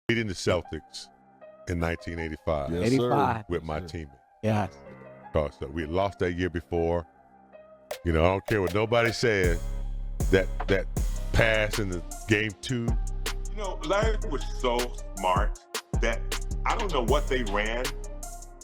beating the Celtics in 1985 Yes, 85. with my teammate. Yes. Because we had lost that year before. You know, I don't care what nobody says. That pass in the game 2. You know, Larry was so smart that I don't know what they ran,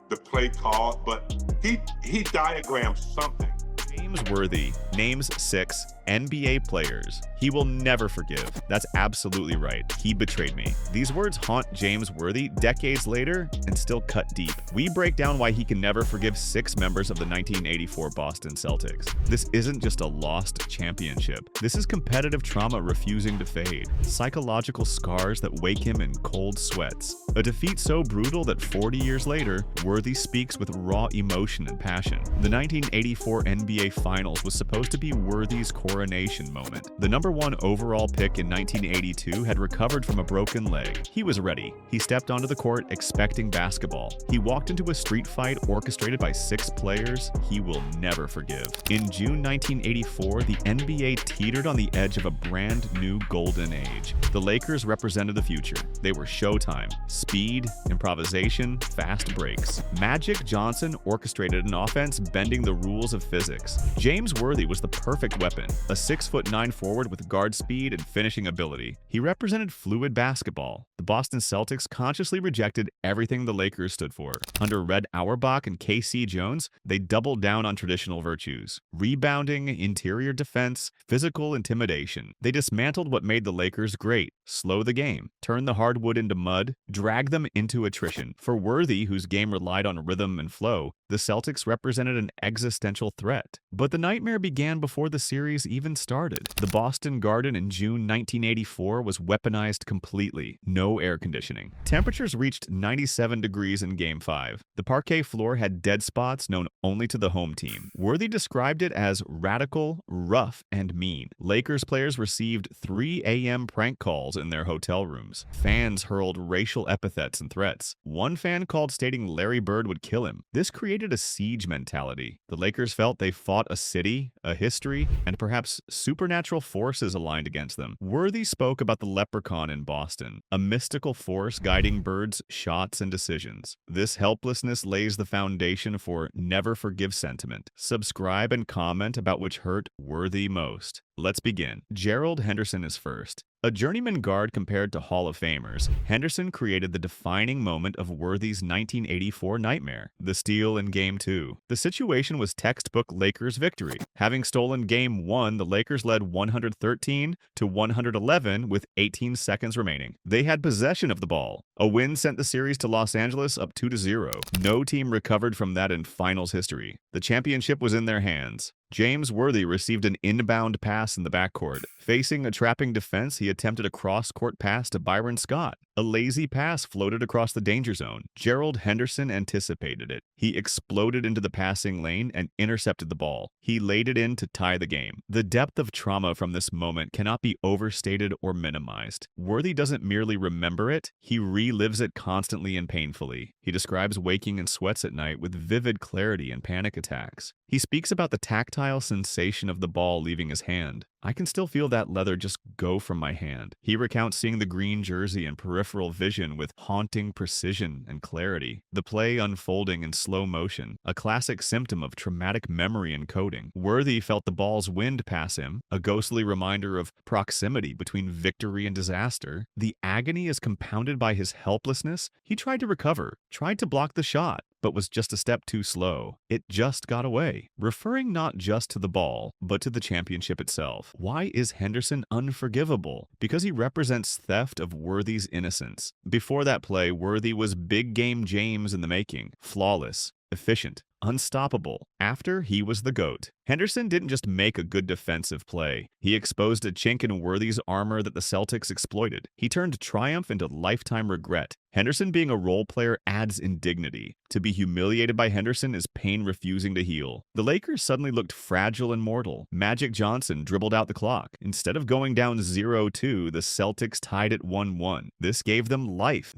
the play called, but he diagrammed something. James Worthy names 6 NBA players he will never forgive. That's absolutely right. He betrayed me. These words haunt James Worthy decades later and still cut deep. We break down why he can never forgive 6 members of the 1984 Boston Celtics. This isn't just a lost championship. This is competitive trauma refusing to fade. Psychological scars that wake him in cold sweats. A defeat so brutal that 40 years later, Worthy speaks with raw emotion and passion. The 1984 NBA Finals was supposed to be Worthy's coronation moment. The number 1 overall pick in 1982 had recovered from a broken leg. He was ready. He stepped onto the court expecting basketball. He walked into a street fight orchestrated by 6 players he will never forgive. In June 1984, the NBA teetered on the edge of a brand new golden age. The Lakers represented the future. They were Showtime. Speed, improvisation, fast breaks. Magic Johnson orchestrated an offense bending the rules of physics. James Worthy was the perfect weapon, a 6'9" forward with guard speed and finishing ability. He represented fluid basketball. The Boston Celtics consciously rejected everything the Lakers stood for. Under Red Auerbach and K.C. Jones, they doubled down on traditional virtues: rebounding, interior defense, physical intimidation. They dismantled what made the Lakers great: slow the game, turn the hardwood into mud, drag them into attrition. For Worthy, whose game relied on rhythm and flow, the Celtics represented an existential threat. But the nightmare began before the series even started. The Boston Garden in June 1984 was weaponized completely. No air conditioning. Temperatures reached 97 degrees in Game 5. The parquet floor had dead spots known only to the home team. Worthy described it as radical, rough, and mean. Lakers players received 3 a.m. prank calls in their hotel rooms. Fans hurled racial epithets and threats. One fan called stating Larry Bird would kill him. This created a siege mentality. The Lakers felt they fought a city, a history, and perhaps supernatural forces aligned against them. Worthy spoke about the leprechaun in Boston, a mystical force guiding Bird's shots and decisions. This helplessness lays the foundation for never forgive sentiment. Subscribe and comment about which hurt Worthy most. Let's begin. Gerald Henderson is first. A journeyman guard compared to Hall of Famers, Henderson created the defining moment of Worthy's 1984 nightmare, the steal in Game 2. The situation was textbook Lakers victory. Having stolen Game 1, the Lakers led 113-111 with 18 seconds remaining. They had possession of the ball. A win sent the series to Los Angeles up 2-0. No team recovered from that in finals history. The championship was in their hands. James Worthy received an inbound pass in the backcourt. Facing a trapping defense, he attempted a cross-court pass to Byron Scott. A lazy pass floated across the danger zone. Gerald Henderson anticipated it. He exploded into the passing lane and intercepted the ball. He laid it in to tie the game. The depth of trauma from this moment cannot be overstated or minimized. Worthy doesn't merely remember it, he relives it constantly and painfully. He describes waking in sweats at night with vivid clarity and panic attacks. He speaks about the tactile sensation of the ball leaving his hand. I can still feel that leather just go from my hand. He recounts seeing the green jersey in peripheral vision with haunting precision and clarity. The play unfolding in slow motion, a classic symptom of traumatic memory encoding. Worthy felt the ball's wind pass him, a ghostly reminder of proximity between victory and disaster. The agony is compounded by his helplessness. He tried to recover, tried to block the shot, but was just a step too slow. It just got away. Referring not just to the ball, but to the championship itself. Why is Henderson unforgivable? Because he represents theft of Worthy's innocence. Before that play, Worthy was big game James in the making. Flawless, efficient, unstoppable. After, he was the GOAT. Henderson didn't just make a good defensive play. He exposed a chink in Worthy's armor that the Celtics exploited. He turned triumph into lifetime regret. Henderson being a role player adds indignity. To be humiliated by Henderson is pain refusing to heal. The Lakers suddenly looked fragile and mortal. Magic Johnson dribbled out the clock. Instead of going down 0-2, the Celtics tied it 1-1. This gave them life.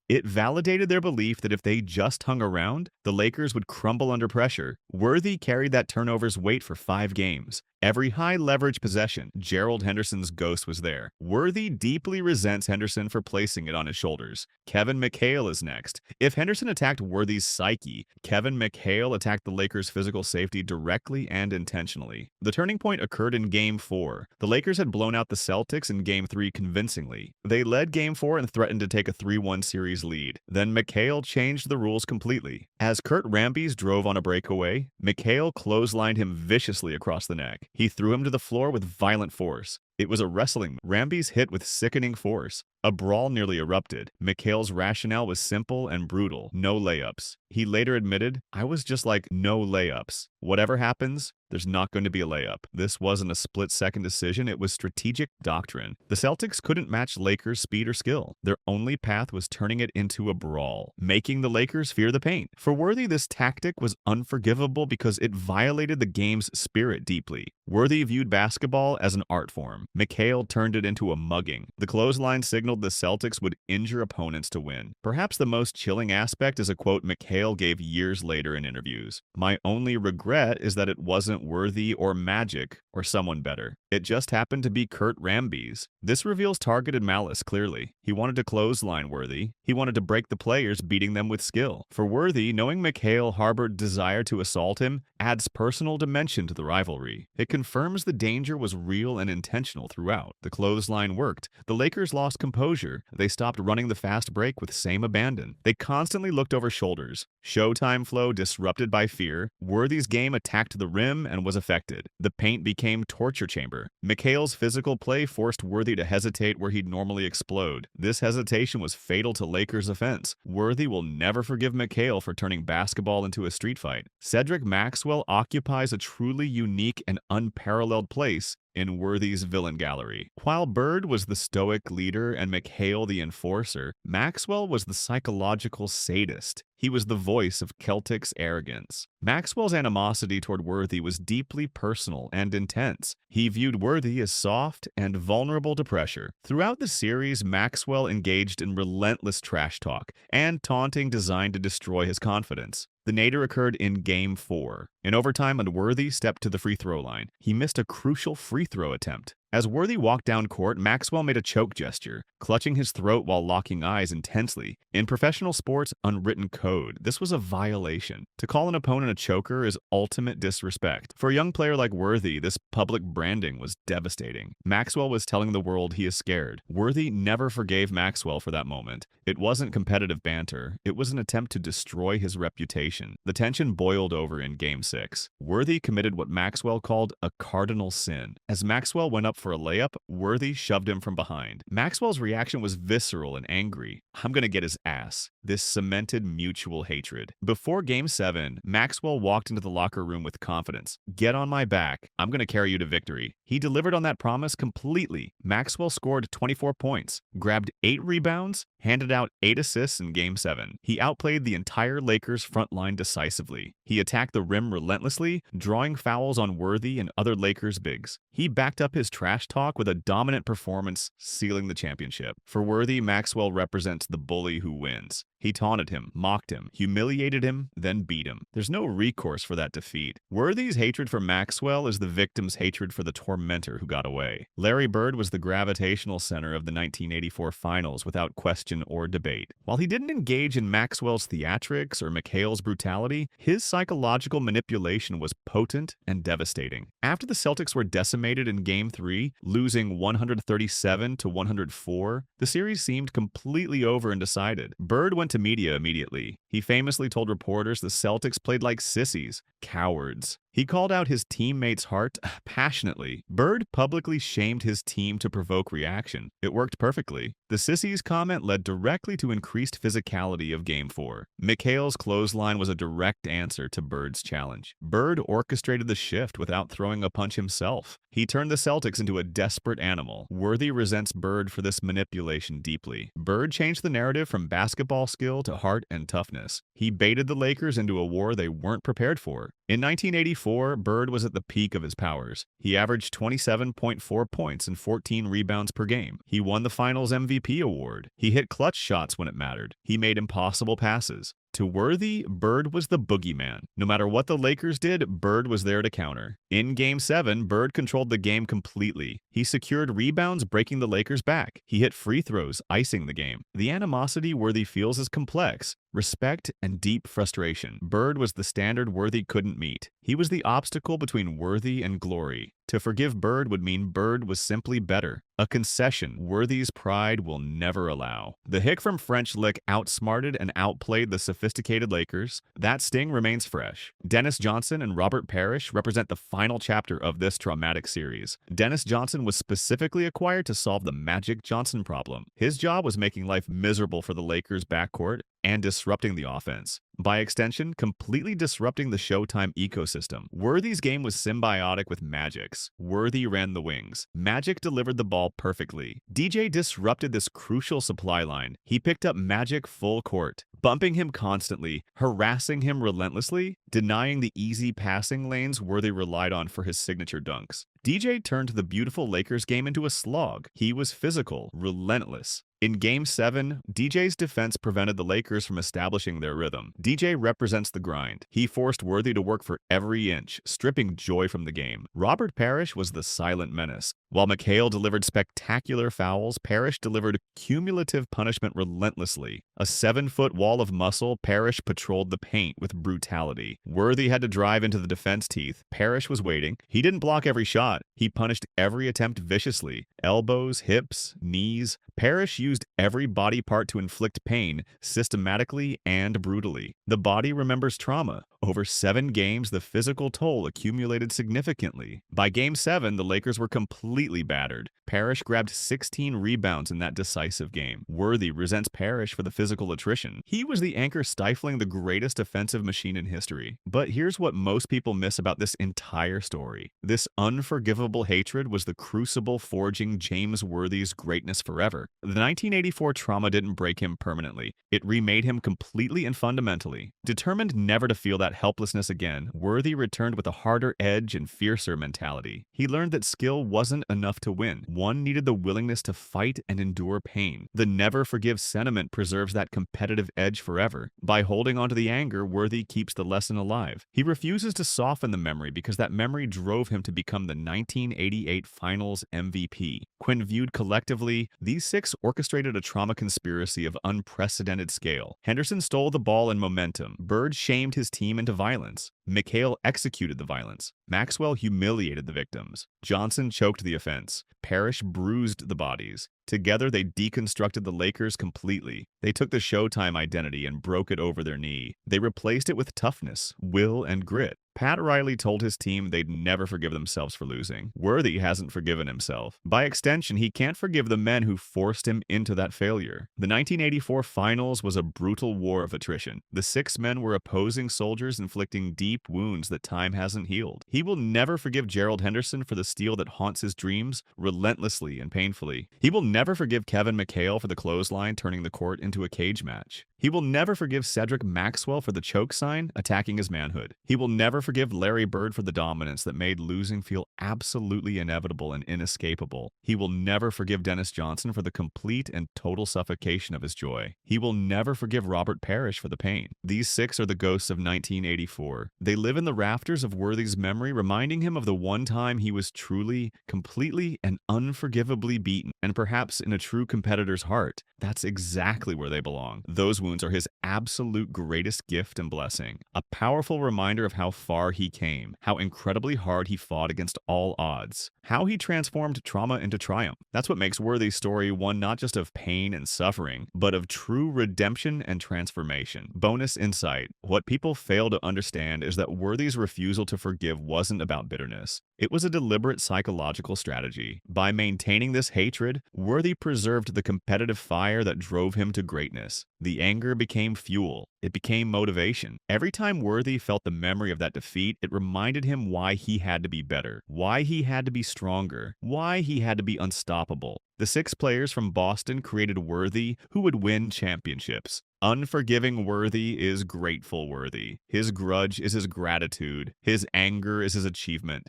It validated their belief that if they just hung around, the Lakers would crumble under pressure. Worthy carried that turnover's weight for 5 games. Every high-leverage possession, Gerald Henderson's ghost was there. Worthy deeply resents Henderson for placing it on his shoulders. Kevin McHale is next. If Henderson attacked Worthy's psyche, Kevin McHale attacked the Lakers' physical safety directly and intentionally. The turning point occurred in Game 4. The Lakers had blown out the Celtics in Game 3 convincingly. They led Game 4 and threatened to take a 3-1 series lead. Then McHale changed the rules completely. As Kurt Rambis drove on a breakaway, McHale clotheslined him viciously across the neck. He threw him to the floor with violent force. It was a wrestling. Rambis hit with sickening force. A brawl nearly erupted. McHale's rationale was simple and brutal. No layups. He later admitted, "I was just like, no layups. Whatever happens, there's not going to be a layup." This wasn't a split-second decision, it was strategic doctrine. The Celtics couldn't match Lakers' speed or skill. Their only path was turning it into a brawl, making the Lakers fear the paint. For Worthy, this tactic was unforgivable because it violated the game's spirit deeply. Worthy viewed basketball as an art form. McHale turned it into a mugging. The clothesline signaled the Celtics would injure opponents to win. Perhaps the most chilling aspect is a quote McHale gave years later in interviews. "My only regret is that it wasn't Worthy or Magic or someone better. It just happened to be Kurt Rambis." This reveals targeted malice clearly. He wanted to clothesline Worthy. He wanted to break the players, beating them with skill. For Worthy, knowing McHale harbored desire to assault him adds personal dimension to the rivalry. It confirms the danger was real and intentional throughout. The clothesline worked. The Lakers lost composure. They stopped running the fast break with same abandon. They constantly looked over shoulders. Showtime flow disrupted by fear. Worthy's game attacked the rim and was affected. The paint became torture chamber. McHale's physical play forced Worthy to hesitate where he'd normally explode. This hesitation was fatal to Lakers' offense. Worthy will never forgive McHale for turning basketball into a street fight. Cedric Maxwell occupies a truly unique and unparalleled place in Worthy's villain gallery. While Bird was the stoic leader and McHale the enforcer, Maxwell was the psychological sadist. He was the voice of Celtic's arrogance. Maxwell's animosity toward Worthy was deeply personal and intense. He viewed Worthy as soft and vulnerable to pressure. Throughout the series, Maxwell engaged in relentless trash talk and taunting designed to destroy his confidence. The nadir occurred in Game 4. In overtime, Worthy stepped to the free throw line. He missed a crucial free throw attempt. As Worthy walked down court, Maxwell made a choke gesture, clutching his throat while locking eyes intensely. In professional sports, unwritten code, this was a violation. To call an opponent a choker is ultimate disrespect. For a young player like Worthy, this public branding was devastating. Maxwell was telling the world he is scared. Worthy never forgave Maxwell for that moment. It wasn't competitive banter. It was an attempt to destroy his reputation. The tension boiled over in Game 6. Worthy committed what Maxwell called a cardinal sin. As Maxwell went up for a layup, Worthy shoved him from behind. Maxwell's reaction was visceral and angry. "I'm gonna get his ass." This cemented mutual hatred. Before Game 7, Maxwell walked into the locker room with confidence. "Get on my back. I'm gonna carry you to victory." He delivered on that promise completely. Maxwell scored 24 points, grabbed 8 rebounds, handed out 8 assists in Game 7. He outplayed the entire Lakers front line decisively. He attacked the rim relentlessly, drawing fouls on Worthy and other Lakers bigs. He backed up his trash talk with a dominant performance, sealing the championship. For Worthy, Maxwell represents the bully who wins. He taunted him, mocked him, humiliated him, then beat him. There's no recourse for that defeat. Worthy's hatred for Maxwell is the victim's hatred for the tormentor who got away. Larry Bird was the gravitational center of the 1984 finals without question or debate. While he didn't engage in Maxwell's theatrics or McHale's brutality, his psychological manipulation was potent and devastating. After the Celtics were decimated in Game 3, losing 137 to 104, the series seemed completely over and decided. Bird went to media immediately. He famously told reporters the Celtics played like sissies, cowards. He called out his teammates' heart passionately. Bird publicly shamed his team to provoke reaction. It worked perfectly. The sissies comment led directly to increased physicality of Game 4. McHale's clothesline was a direct answer to Bird's challenge. Bird orchestrated the shift without throwing a punch himself. He turned the Celtics into a desperate animal. Worthy resents Bird for this manipulation deeply. Bird changed the narrative from basketball skill to heart and toughness. He baited the Lakers into a war they weren't prepared for. In 1984, Bird was at the peak of his powers. He averaged 27.4 points and 14 rebounds per game. He won the Finals MVP award. He hit clutch shots when it mattered. He made impossible passes. To Worthy, Bird was the boogeyman. No matter what the Lakers did, Bird was there to counter. In Game 7, Bird controlled the game completely. He secured rebounds, breaking the Lakers back. He hit free throws, icing the game. The animosity Worthy feels is complex. Respect and deep frustration. Bird was the standard Worthy couldn't meet. He was the obstacle between Worthy and glory. To forgive Bird would mean Bird was simply better. A concession Worthy's pride will never allow. The hick from French Lick outsmarted and outplayed the sophisticated Lakers. That sting remains fresh. Dennis Johnson and Robert Parrish represent the final chapter of this traumatic series. Dennis Johnson was specifically acquired to solve the Magic Johnson problem. His job was making life miserable for the Lakers' backcourt and disrupting the offense. By extension, completely disrupting the Showtime ecosystem. Worthy's game was symbiotic with Magic's. Worthy ran the wings. Magic delivered the ball perfectly. DJ disrupted this crucial supply line. He picked up Magic full court, bumping him constantly, harassing him relentlessly, denying the easy passing lanes Worthy relied on for his signature dunks. DJ turned the beautiful Lakers game into a slog. He was physical, relentless. In Game 7, DJ's defense prevented the Lakers from establishing their rhythm. DJ represents the grind. He forced Worthy to work for every inch, stripping joy from the game. Robert Parrish was the silent menace. While McHale delivered spectacular fouls, Parrish delivered cumulative punishment relentlessly. A 7-foot wall of muscle, Parrish patrolled the paint with brutality. Worthy had to drive into the defense teeth. Parrish was waiting. He didn't block every shot. He punished every attempt viciously. Elbows, hips, knees. Parrish used every body part to inflict pain, systematically and brutally. The body remembers trauma. Over 7 games, the physical toll accumulated significantly. By Game 7, the Lakers were completely battered. Parrish grabbed 16 rebounds in that decisive game. Worthy resents Parrish for the physical attrition. He was the anchor stifling the greatest offensive machine in history. But here's what most people miss about this entire story. This unforgivable hatred was the crucible forging James Worthy's greatness forever. The 1984 trauma didn't break him permanently. It remade him completely and fundamentally. Determined never to feel that helplessness again, Worthy returned with a harder edge and fiercer mentality. He learned that skill wasn't enough to win. One needed the willingness to fight and endure pain. The never forgive sentiment preserves that competitive edge forever. By holding onto the anger, Worthy keeps the lesson alive. He refuses to soften the memory because that memory drove him to become the 1988 Finals MVP. When viewed collectively, these 6 orchestrated a trauma conspiracy of unprecedented scale. Henderson stole the ball and momentum. Bird shamed his team into violence. McHale executed the violence. Maxwell humiliated the victims. Johnson choked the offense. Parrish bruised the bodies. Together, they deconstructed the Lakers completely. They took the Showtime identity and broke it over their knee. They replaced it with toughness, will, and grit. Pat Riley told his team they'd never forgive themselves for losing. Worthy hasn't forgiven himself. By extension, he can't forgive the men who forced him into that failure. The 1984 Finals was a brutal war of attrition. The 6 men were opposing soldiers inflicting deep wounds that time hasn't healed. He will never forgive Gerald Henderson for the steal that haunts his dreams relentlessly and painfully. He will never forgive Kevin McHale for the clothesline turning the court into a cage match. He will never forgive Cedric Maxwell for the choke sign attacking his manhood. He will never forgive Larry Bird for the dominance that made losing feel absolutely inevitable and inescapable. He will never forgive Dennis Johnson for the complete and total suffocation of his joy. He will never forgive Robert Parrish for the pain. These 6 are the ghosts of 1984. They live in the rafters of Worthy's memory, reminding him of the one time he was truly, completely, and unforgivably beaten. And perhaps in a true competitor's heart, that's exactly where they belong. Those wounds are his absolute greatest gift and blessing. A powerful reminder of how far he came, how incredibly hard he fought against all odds, how he transformed trauma into triumph. That's what makes Worthy's story one not just of pain and suffering, but of true redemption and transformation. Bonus insight: what people fail to understand is that Worthy's refusal to forgive wasn't about bitterness. It was a deliberate psychological strategy. By maintaining this hatred, Worthy preserved the competitive fire that drove him to greatness. The anger became fuel. It became motivation. Every time Worthy felt the memory of that defeat, it reminded him why he had to be better, why he had to be stronger, why he had to be unstoppable. The 6 players from Boston created Worthy, who would win championships. Unforgiving Worthy is grateful Worthy. His grudge is his gratitude. His anger is his achievement.